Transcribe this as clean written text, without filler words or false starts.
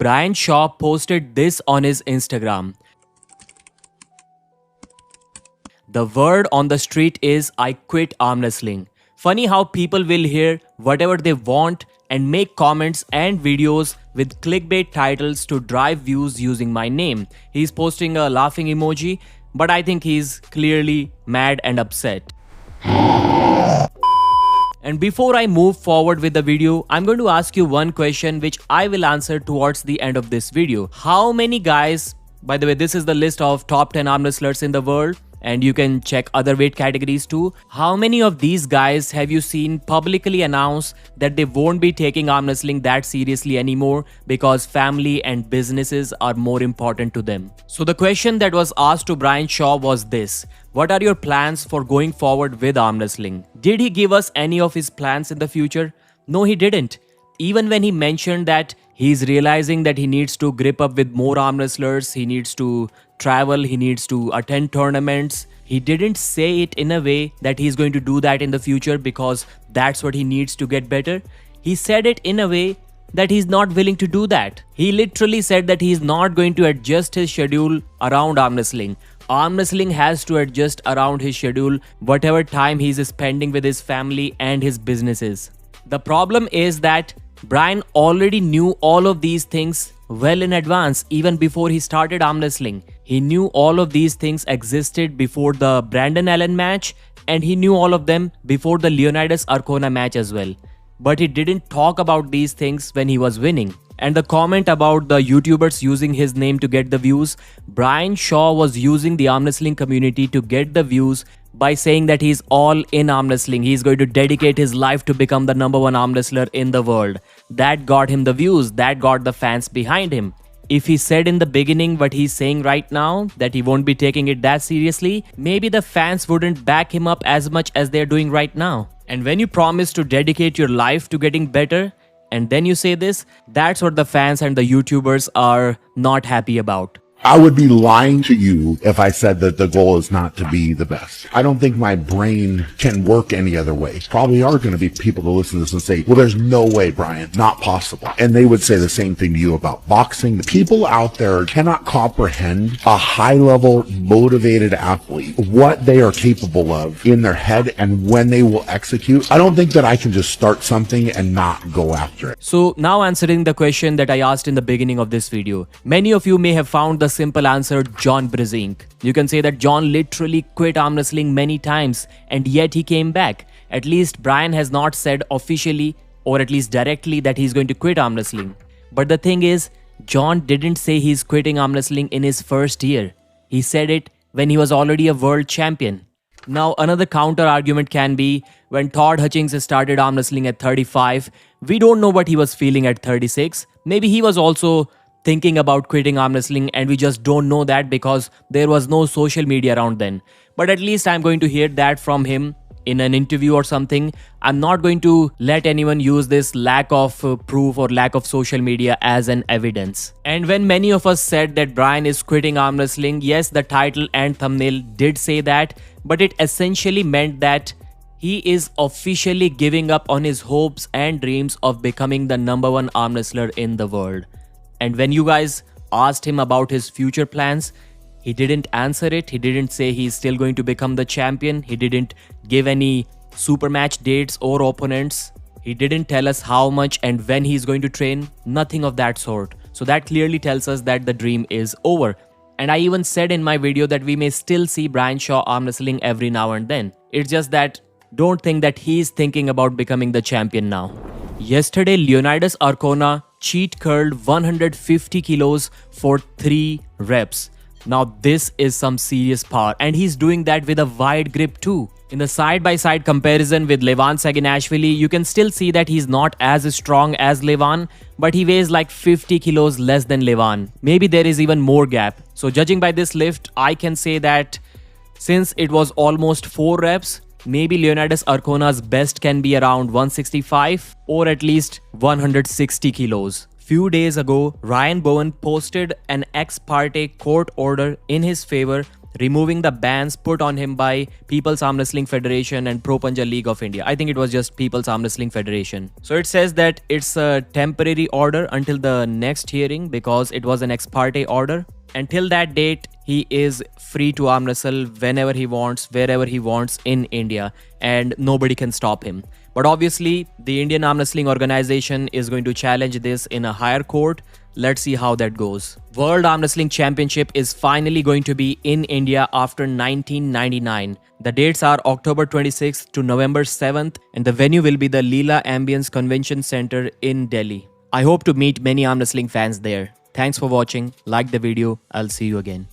Brian Shaw posted this on his Instagram. The word on the street is I quit arm wrestling. Funny how people will hear whatever they want and make comments and videos with clickbait titles to drive views using my name. He's posting a laughing emoji, but I think he's clearly mad and upset. And before I move forward with the video, I'm going to ask you one question which I will answer towards the end of this video. How many guys, by the way, this is the list of top 10 arm wrestlers in the world, and you can check other weight categories too. How many of these guys have you seen publicly announce that they won't be taking arm wrestling that seriously anymore because family and businesses are more important to them? So the question that was asked to Brian Shaw was this: what are your plans for going forward with arm wrestling? Did he give us any of his plans in the future? No, he didn't. Even when he mentioned that he's realizing that he needs to grip up with more arm wrestlers, he needs to travel, he needs to attend tournaments, he didn't say it in a way that he's going to do that in the future because that's what he needs to get better. He said it in a way that he's not willing to do that. He literally said that he's not going to adjust his schedule around arm wrestling. Arm wrestling has to adjust around his schedule, whatever time he's spending with his family and his businesses. The problem is that Brian already knew all of these things well in advance, even before he started arm wrestling. He knew all of these things existed before the Brandon Allen match, and he knew all of them before the Leonidas Arcona match as well. But he didn't talk about these things when he was winning. And the comment about the YouTubers using his name to get the views, Brian Shaw was using the arm wrestling community to get the views by saying that he's all in arm wrestling. He's going to dedicate his life to become the #1 arm wrestler in the world. That got him the views, that got the fans behind him. If he said in the beginning what he's saying right now, that he won't be taking it that seriously, maybe the fans wouldn't back him up as much as they're doing right now. And when you promise to dedicate your life to getting better, and then you say this, that's what the fans and the YouTubers are not happy about. I would be lying to you if I said that the goal is not to be the best. I don't think my brain can work any other way. Probably are going to be people to listen to this and say, well, there's no way, Brian, not possible. And they would say the same thing to you about boxing. The people out there cannot comprehend a high-level, motivated athlete, what they are capable of in their head and when they will execute. I don't think that I can just start something and not go after it. So now answering the question that I asked in the beginning of this video, many of you may have found the simple answer, John Brzenk. You can say that John literally quit arm wrestling many times and yet he came back. At least Brian has not said officially or at least directly that he's going to quit arm wrestling. But the thing is, John didn't say he's quitting arm wrestling in his first year. He said it when he was already a world champion. Now another counter argument can be, when Todd Hutchings started arm wrestling at 35, we don't know what he was feeling at 36. Maybe he was also thinking about quitting arm wrestling and we just don't know that because there was no social media around then. But at least I'm going to hear that from him in an interview or something. I'm not going to let anyone use this lack of proof or lack of social media as an evidence. And when many of us said that Brian is quitting arm wrestling, yes, the title and thumbnail did say that, but it essentially meant that he is officially giving up on his hopes and dreams of becoming the #1 arm wrestler in the world. And when you guys asked him about his future plans, he didn't answer it. He didn't say he's still going to become the champion. He didn't give any super match dates or opponents. He didn't tell us how much and when he's going to train. Nothing of that sort. So that clearly tells us that the dream is over. And I even said in my video that we may still see Brian Shaw arm wrestling every now and then. It's just that don't think that he's thinking about becoming the champion now. Yesterday, Leonidas Arcona cheat curled 150 kilos for 3 reps. Now this is some serious power and he's doing that with a wide grip too. In the side-by-side comparison with Levan Saginashvili, you can still see that he's not as strong as Levan, but he weighs like 50 kilos less than Levan. Maybe there is even more gap. So judging by this lift, I can say that since it was almost 4 reps, maybe Leonidas Arcona's best can be around 165 or at least 160 kilos. Few days ago, Ryan Bowen posted an ex parte court order in his favor removing the bans put on him by People's Arm Wrestling Federation and Pro Punjab League of India. I think it was just People's Arm Wrestling Federation. So it says that it's a temporary order until the next hearing because it was an ex parte order. Until that date, he is free to arm wrestle whenever he wants, wherever he wants in India, and nobody can stop him. But obviously, the Indian Arm Wrestling Organization is going to challenge this in a higher court. Let's see how that goes. World Arm Wrestling Championship is finally going to be in India after 1999. The dates are October 26th to November 7th, and the venue will be the Leela Ambience Convention Center in Delhi. I hope to meet many arm wrestling fans there. Thanks for watching. Like the video. I'll see you again.